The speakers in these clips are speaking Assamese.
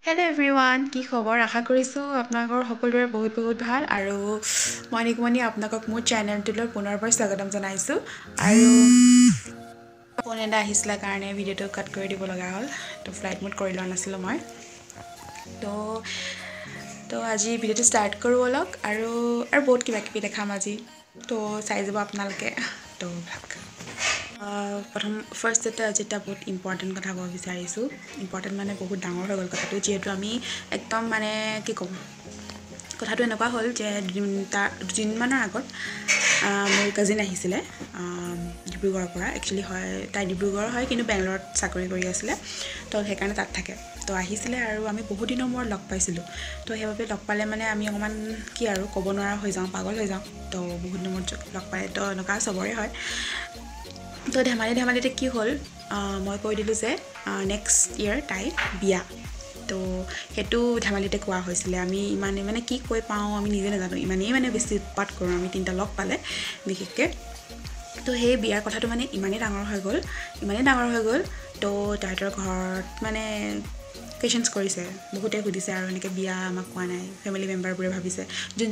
হেল্ল' এভৰিৱান, কি খবৰ? আশা কৰিছোঁ আপোনালোকৰ সকলোৰে বহুত ভাল আৰু মই নিকুমণি আপোনালোকক মোৰ চেনেলটোলৈ পুনৰবাৰ স্বাগতম জনাইছোঁ। আৰু ফোন এটা আহিছিলে কাৰণে ভিডিঅ'টো কাট কৰি দিব লগা হ'ল। তো ফ্লাইট মোড কৰি লোৱা নাছিলোঁ মই। তো আজি ভিডিঅ'টো ষ্টাৰ্ট কৰোঁ অলপ আৰু বহুত কিবাকিবি দেখাম আজি। তো চাই যাব আপোনালোকে। তো ফাৰ্ষ্টতে আজি এটা বহুত ইম্পৰ্টেণ্ট কথা ক'ব বিচাৰিছোঁ। ইম্পৰ্টেণ্ট মানে বহুত ডাঙৰ হৈ গ'ল কথাটো, যিহেতু আমি একদম মানে কি ক'ম, কথাটো এনেকুৱা হ'ল যে দুদিনমানৰ আগত মোৰ কাজিন আহিছিলে ডিব্ৰুগড়ৰ পৰা। একচুৱেলি হয়, তাই ডিব্ৰুগড়ৰ হয় কিন্তু বেংগলোৰত চাকৰি কৰি আছিলে, তো সেইকাৰণে তাত থাকে। তো আহিছিলে আৰু আমি বহুত দিনৰ মূৰত লগ পাইছিলোঁ। তো সেইবাবে লগ পালে মানে আমি অকণমান কি আৰু ক'ব নোৱাৰা হৈ যাওঁ, পাগল হৈ যাওঁ। তো বহুত দিনৰ মূৰত লগ পালে তো এনেকুৱা চবৰে হয়। তো ধেমালিতে কি হ'ল, মই কৈ দিলোঁ যে নেক্সট ইয়েৰ তাই বিয়া। তো সেইটো ধেমালিতে কোৱা হৈছিলে। আমি ইমানে মানে কি কৈ পাওঁ আমি নিজে নাজানো, ইমানেই মানে বেছি উৎপাত কৰোঁ আমি তিনিটা লগ পালে বিশেষকৈ। তো সেই বিয়াৰ কথাটো মানে ইমানেই ডাঙৰ হৈ গ'ল। তো তাহাঁতৰ ঘৰত মানে কুৱেশ্যনছ কৰিছে, বহুতে সুধিছে আৰু এনেকৈ বিয়া আমাক কোৱা নাই। ফেমিলি মেম্বাৰবোৰে ভাবিছে,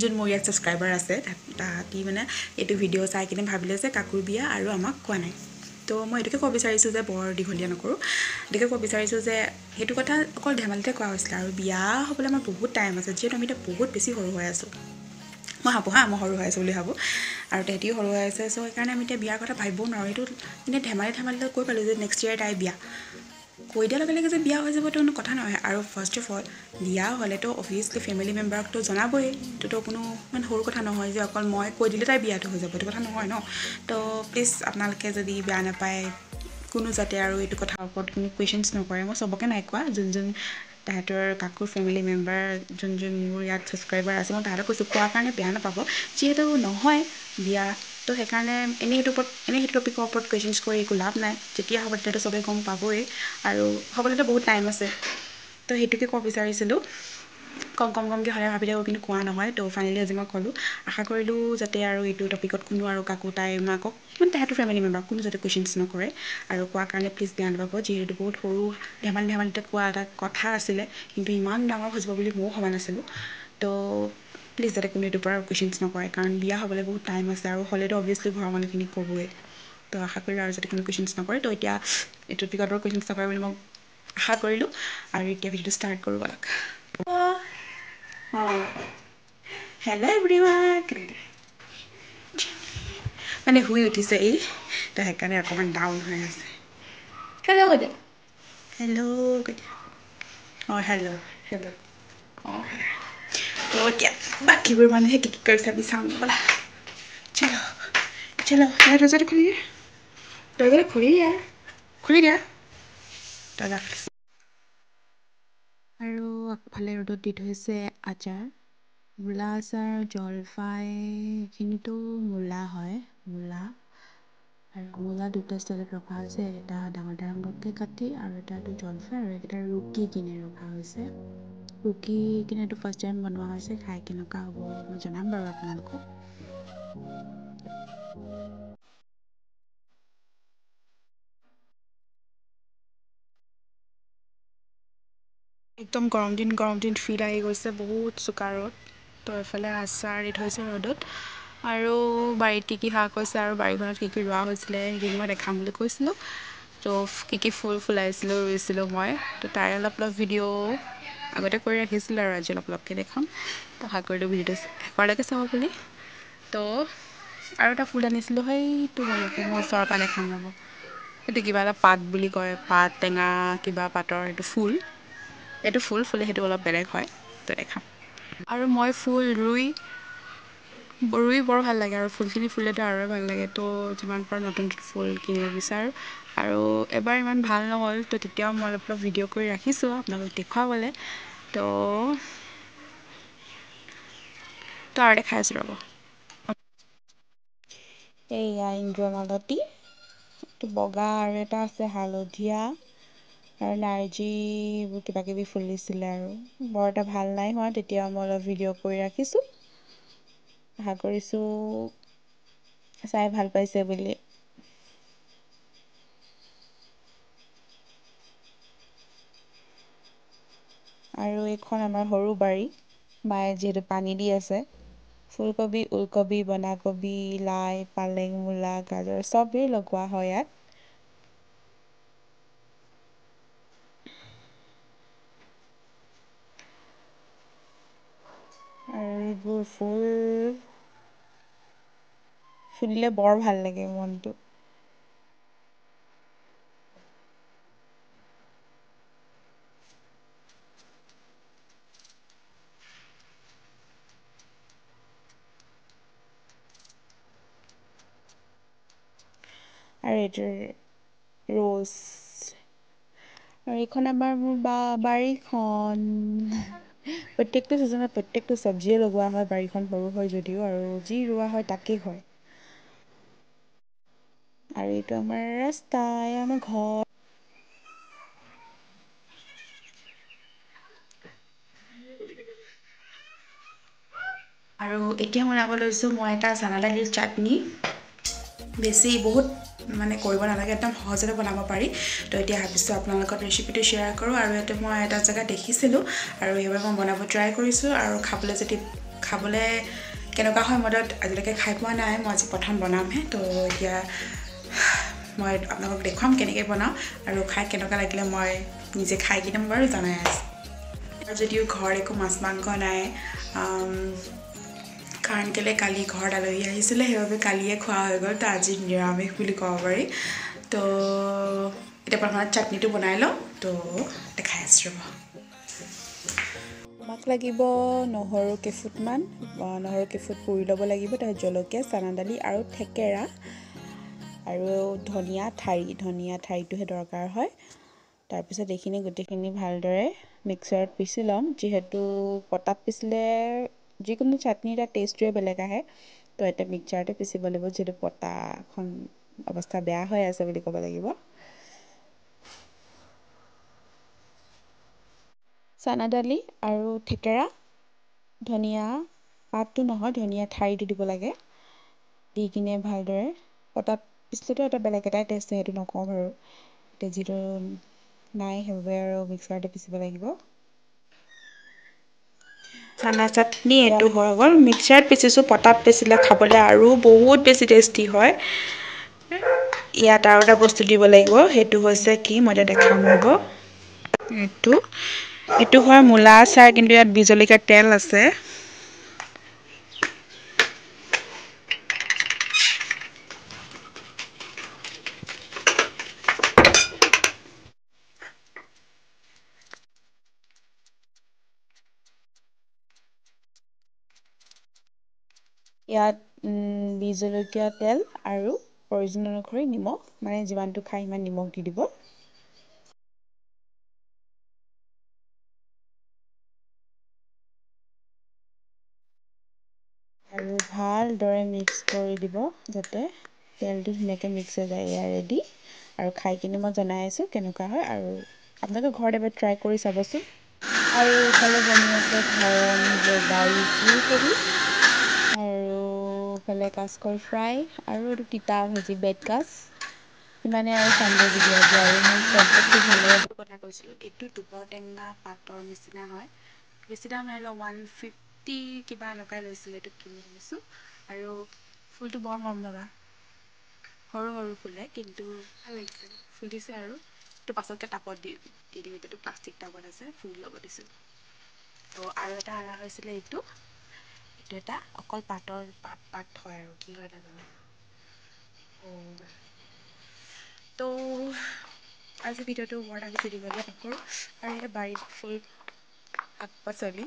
যোন মোৰ ইয়াত ছাবস্ক্ৰাইবাৰ আছে তাহাঁতি মানে এইটো ভিডিঅ' চাই কিনে ভাবিলে যে কাকুৰ বিয়া আৰু আমাক কোৱা নাই। তো মই এইটোকে ক'ব বিচাৰিছোঁ যে বৰ দীঘলীয়া নকৰোঁ, এইটোকে ক'ব বিচাৰিছোঁ যে সেইটো কথা অকল ধেমালিতে কোৱা হৈছিলে আৰু বিয়া হ'বলৈ আমাৰ বহুত টাইম আছে, যিহেতু আমি এতিয়া বহুত বেছি সৰু হৈ আছোঁ। মই মই সৰু হৈ আছোঁ বুলি ভাবোঁ আৰু তেহেঁতিও সৰু হৈ আছে। চ' সেইকাৰণে আমি এতিয়া বিয়াৰ কথা ভাবিবও নোৱাৰোঁ। সেইটো এনেই ধেমালিতে কৈ পালোঁ যে নেক্সট ইয়েৰ তাই বিয়া। কৈ দিয়াৰ লগে লগে যে বিয়া হৈ যাবতো কোনো কথা নহয়। আৰু ফাৰ্ষ্ট অফ অল বিয়া হ'লেতো অভিয়াছলি ফেমিলি মেম্বাৰকতো জনাবই। এইটোতো কোনো ইমান সৰু কথা নহয় যে অকল মই কৈ দিলে তাই বিয়াটো হৈ যাব, এইটো কথা নহয় ন। তো প্লিজ আপোনালোকে যদি বেয়া নাপায়, কোনো যাতে আৰু এইটো কথাৰ ওপৰত কোনো কুৱেশ্যনছ নকৰে। মই চবকে নাই কোৱা, যোন তাহাঁতৰ কাকুৰ ফেমিলি মেম্বাৰ, যোন মোৰ ইয়াত ছাবস্ক্ৰাইবাৰ আছে, মই তাহাঁতক কৈছোঁ, কোৱাৰ কাৰণে বেয়া নাপাব, যিহেতু নহয় বিয়া। তো সেইকাৰণে এনেই সেইটো টপিকৰ ওপৰত কুৱেশ্যনছ কৰি একো লাভ নাই। যেতিয়া হ'ব তেতিয়াতো চবেই গম পাবই আৰু হ'বলৈতো বহুত টাইম আছে। তো সেইটোকে ক'ব বিচাৰিছিলোঁ। কমকৈ হ'লে ভাবি থাকোঁ কিন্তু কোৱা নহয়। তো ফাইনেলি আজি মই ক'লোঁ। আশা কৰিলোঁ যাতে আৰু এইটো টপিকত কোনো আৰু কাকো তাই মাকক মানে তাহাঁতৰ ফেমিলি মেম্বাৰ কোনো যাতে কুৱেশ্যনছ নকৰে। আৰু কোৱাৰ কাৰণে প্লিজ বেয়া নাপাব, যিহেতু বহুত সৰু ধেমালিতে কোৱা এটা কথা আছিলে, কিন্তু ইমান ডাঙৰ হৈ যাব বুলি ময়ো ভবা নাছিলোঁ। তো প্লিজ যাতে কোনো এইটোৰ পৰা কুৱেশ্যনছ নকৰে, কাৰণ বিয়া হ'বলৈ বহুত টাইম আছে আৰু হ'লেতো অভিয়াছলি ঘৰৰ মানুহখিনিক ক'বই। তো আশা কৰিলোঁ আৰু যাতে কোনো কুৱেশ্যনছ নকৰে। তো এতিয়া এইটো টপিকত কুৱেশ্যনছ নকৰে বুলি মই আশা কৰিলোঁ আৰু এতিয়া ভিডিঅ'টো ষ্টাৰ্ট কৰোঁ ব'লক। হেল্ল' এভৰিৱান, মানে শুই উঠিছে এই, তো সেইকাৰণে অকণমান ডাউন হৈ আছে। হেল্ল' কৈ দিয়া, হেল্ল' কৈ দিয়া। হেল্ল'। অঁ, তো এতিয়া বাকীবোৰ মানুহে কি কৰিছে আমি চাওঁ ব'লা। চলো দৰজাটো খুলি দিয়া, দৰজাটো খুলি দিয়া দৰজা। আৰু আগফালে ৰ'দত দি থৈছে আচাৰ, মূলা আচাৰ, জলফাই, এইখিনিতো মূলা হয়, আৰু মূলা দুটা ষ্টাইলত ৰখা হৈছে, এটা ডাঙৰকৈ কাটি আৰু এটাটো জলফাই, আৰু এইকেইটা ৰুকি কিনে ৰখা হৈছে। ৰুকি কিনেটো ফাৰ্ষ্ট টাইম বনোৱা হৈছে, খাই কেনেকুৱা হ'ব মই জনাম বাৰু আপোনালোকক। একদম গৰম দিন ফিল আহি গৈছে, বহুত চোকা ৰ'দ। তো এইফালে আচাৰ দি থৈছে ৰ'দত, আৰু বাৰীত কি শাক হৈছে আৰু বাৰীখনত কি ৰোৱা হৈছিলে সেইখিনি মই দেখাম বুলি কৈছিলোঁ। তো কি ফুল ৰুইছিলোঁ মই, তো তাৰে অলপ ভিডিঅ' আগতে কৰি ৰাখিছিলোঁ আৰু আজি অলপকৈ দেখাম। তো আশা কৰিলোঁ ভিডিঅ'টো শেষৰলৈকে চাব বুলি। তো আৰু এটা ফুল আনিছিলোঁ, সেইটো মোৰ ওচৰৰ পৰা দেখাম ৰ'ব। সেইটো কিবা এটা পাত বুলি কয়, পাত টেঙা কিবা পাতৰ সেইটো ফুল। এইটো ফুলে সেইটো অলপ বেলেগ হয়, তো দেখাম। আৰু মই ফুল ৰুই বৰ ভাল লাগে, আৰু ফুলখিনি ফুলেতো আৰু ভাল লাগে। তো যিমান পাৰোঁ নতুন ফুল কিনিব বিচাৰোঁ, আৰু এবাৰ ইমান ভাল নহ'ল, তো তেতিয়াও মই অলপ ভিডিঅ' কৰি ৰাখিছোঁ আপোনালোকক দেখুৱাবলৈ। তো আৰু দেখাই আছোঁ ৰ'ব। এইয়া ইন্দ্ৰমালতী, এইটো বগা, আৰু এটা আছে হালধীয়া, আৰু নাৰ্জী, এইবোৰ কিবাকিবি ফুলিছিলে আৰু বৰ এটা ভাল নাই হোৱা। তেতিয়া মই অলপ ভিডিঅ' কৰি ৰাখিছোঁ, আশা কৰিছোঁ চাই ভাল পাইছে বুলি। আৰু এইখন আমাৰ সৰু বাৰী মায়ে যিহেতু পানী দি আছে ফুলকবি ওলকবি বন্ধাকবি লাই পালেং মূলা গাজৰ চবেই লগোৱা হয় ইয়াত আৰু এইবোৰ ফুল ফুলিলে বৰ ভাল লাগে মনটো আৰু এইটো ৰ'জ আৰু এইখন আমাৰ মোৰ বাৰীখন প্ৰত্যেকটো ছিজনত প্ৰত্যেকটো চব্জিয়ে লগোৱা হয় বাৰীখন সৰু হয় যদিও আৰু যি ৰোৱা হয় তাকেই হয় আৰু এইটো আমাৰ ৰাস্তা আমাৰ ঘৰ আৰু এতিয়া বনাব লৈছোঁ মই এটা চানা দালিৰ চাটনি বেছি বহুত মানে কৰিব নালাগে একদম সহজতে বনাব পাৰি তো এতিয়া ভাবিছোঁ আপোনাৰ লগত ৰেচিপিটো শ্বেয়াৰ কৰোঁ আৰু ইয়াতে মই এটা জেগাত দেখিছিলোঁ আৰু সেইবাবে মই বনাব ট্ৰাই কৰিছোঁ আৰু খাবলৈ কেনেকুৱা হয় মই তাত আজিলৈকে খাই পোৱা নাই মই আজি প্ৰথম বনামহে তো এতিয়া মই আপোনালোকক দেখুৱাম কেনেকৈ বনাওঁ আৰু খাই কেনেকুৱা লাগিলে মই নিজে খাই কিনে বাৰু জনাই আছোঁ আৰু যদিও ঘৰত একো মাছ মাংস নাই কাৰণ কেলৈ কালি ঘৰত আলহী আহিছিলে সেইবাবে কালিয়ে খোৱা হৈ গ'ল তো আজি নিৰামিষ বুলি ক'ব পাৰি তো এতিয়া প্ৰথমতে চাটনিটো বনাই লওঁ তো দেখাই আছোঁ ৰ'ব আমাক লাগিব নহৰু কেইফুটমান নহৰু কেইফুট পুৰি ল'ব লাগিব তাৰপিছত জলকীয়া চানা দালি আৰু থেকেৰা আৰু ধনিয়া ঠাৰিটোহে দৰকাৰ হয় তাৰপিছত এইখিনি গোটেইখিনি ভালদৰে মিক্সাৰত পিচি ল'ম যিহেতু পটাত পিচিলে যিকোনো চাটনি এটা টেষ্টটোৱে বেলেগ আহে তো এতিয়া মিক্সাৰতে পিচিব লাগিব যিহেতু পটাখন অৱস্থা বেয়া হৈ আছে বুলি ক'ব লাগিব চানা দালি আৰু থেকেৰা ধনিয়া পাতটো নহয় ধনিয়া ঠাৰিটো দিব লাগে দি কিনে ভালদৰে পটাত পিছিলেতো এটা বেলেগ এটাই টেষ্ট সেইটো নকওঁ বাৰু এতিয়া যিটো নাই সেইবাবে আৰু মিক্সাৰতে পিচিব লাগিব চানা চাটনি এইটো হৈ গ'ল মিক্সাৰত পিচিছোঁ পটাত পিচিলে খাবলৈ আৰু বহুত বেছি টেষ্টি হয় ইয়াত আৰু এটা বস্তু দিব লাগিব সেইটো হৈছে কি মই এতিয়া দেখাম ৰ'ব এইটো হয় মূলা আচাৰ কিন্তু ইয়াত বি জলকীয়াৰ তেল আছে ইয়াত বি জলকীয়া তেল আৰু প্ৰয়োজন অনুসৰি নিমখ মানে যিমানটো খাই সিমান নিমখ দি দিব আৰু ভালদৰে মিক্স কৰি দিব যাতে তেলটো ধুনীয়াকৈ মিক্স হৈ যায় এয়া ৰেডি আৰু খাই কিনে মই জনাই আছোঁ কেনেকুৱা হয় আৰু আপোনালোকে ঘৰত এবাৰ ট্ৰাই কৰি চাবচোন আৰু ইফালে বনি আছে ঘৰৰ বাৰীৰ ফুলকবি আৰু ইফালে কাচকল ফ্ৰাই আৰু এইটো তিতা ভাজি বেতগাজ সিমানে আৰু চানডে ভিডিঅ' আজি আৰু মোৰ কনচেপ্টটো ভালেই কথা কৈছিলোঁ এইটো দুপৰ টেঙা পাতৰ নিচিনা হয় বেছি দাম নাই লোৱা 150 কিবা এনেকুৱাই লৈছিলে এইটো কিনি আনিছোঁ আৰু ফুলটো বৰ মৰম লগা সৰু সৰু ফুলে কিন্তু ভাল লাগিছে ফুলিছে আৰু এইটো পাছতকৈ টাবত দি দিম এইটো প্লাষ্টিক টাবত আছে ফুল ল'ব দিছোঁ ত' আৰু এটা অনা হৈছিলে এইটো এটা অকল পাত হয় আৰু কি হয় নাজানো ত' আজি ভিডিঅ'টো বৰ বেছি দীঘলীয়া নকৰোঁ আৰু এই বাৰীত ফুল শাক পাচলি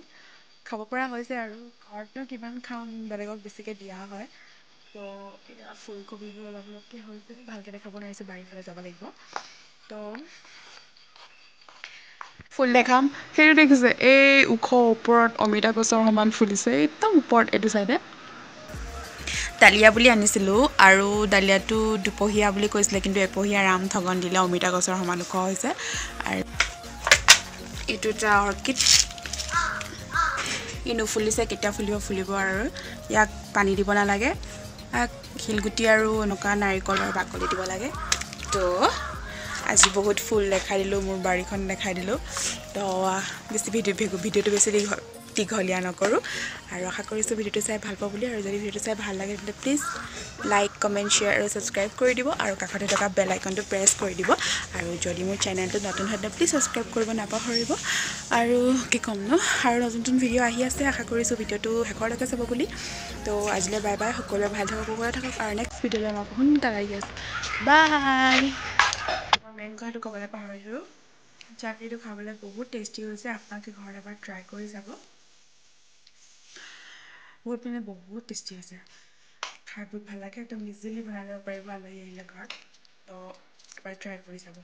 খাব পৰা হৈছে আৰু ঘৰতনো কিমান খাম বেলেগক বেছিকৈ দিয়া হয় ত' এতিয়া ফুলকবিবোৰ অলপ অলপকৈ হৈছে ভালকৈ দেখাব নোৱাৰিছোঁ বাৰীফালে যাব লাগিব ত' ফুল দেখাম সেইটো দেখিছে এই ওখ ওপৰত অমিতা গছৰ সমান ফুলিছে একদম ওপৰত এইটো চাইডে ডালিয়া বুলি আনিছিলোঁ আৰু ডালিয়াটো দুপহীয়া বুলি কৈছিলে কিন্তু এপহীয়া ৰাম ঠগন দিলে অমিতা গছৰ সমান ওখ হৈছে আৰু এইটো এটা অৰ্কিড ই নুফুলিছে কেতিয়া ফুলিব আৰু ইয়াক পানী দিব নালাগে শিলগুটি আৰু এনেকুৱা নাৰিকলৰ বাকলি দিব লাগে তো আজি বহুত ফুল দেখাই দিলোঁ, মোৰ বাৰীখন দেখাই দিলোঁ। তো বেছি ভিডিঅ'টো বেছি দীঘলীয়া নকৰোঁ আৰু আশা কৰিছোঁ ভিডিঅ'টো চাই ভাল পাব বুলি। আৰু যদি ভিডিঅ'টো চাই ভাল লাগে তেন্তে প্লিজ লাইক, কমেণ্ট, শ্বেয়াৰ আৰু ছাবস্ক্ৰাইব কৰি দিব আৰু কাষতে থকা বেল আইকনটো প্ৰেছ কৰি দিব। আৰু যদি মোৰ চেনেলটো নতুন হয় তেন্তে প্লিজ ছাবস্ক্ৰাইব কৰিব নাপাহৰিব। আৰু কি ক'ম ন, আৰু নতুন আহি আছে, আশা কৰিছোঁ ভিডিঅ'টো শেষলৈকে চাব বুলি। তো আজিলৈ বাই বাই, সকলোৱে ভাল থাকক, কুশলে থাকক আৰু নেক্সট ভিডিঅ'লৈ মই সোনকালে আহি আছোঁ। বাই। মই মেইন কথাটো ক'বলৈ পাহৰিছোঁ, চাটনিটো খাবলৈ বহুত টেষ্টি হৈছে, আপোনালোকে ঘৰত এবাৰ ট্ৰাই কৰি যাব। বহুত টেষ্টি হৈছে, খাই বহুত ভাল লাগে, একদম ইজিলি বনাই ল'ব পাৰিব আলহী আহিলে ঘৰত। তো এবাৰ ট্ৰাই কৰি চাব।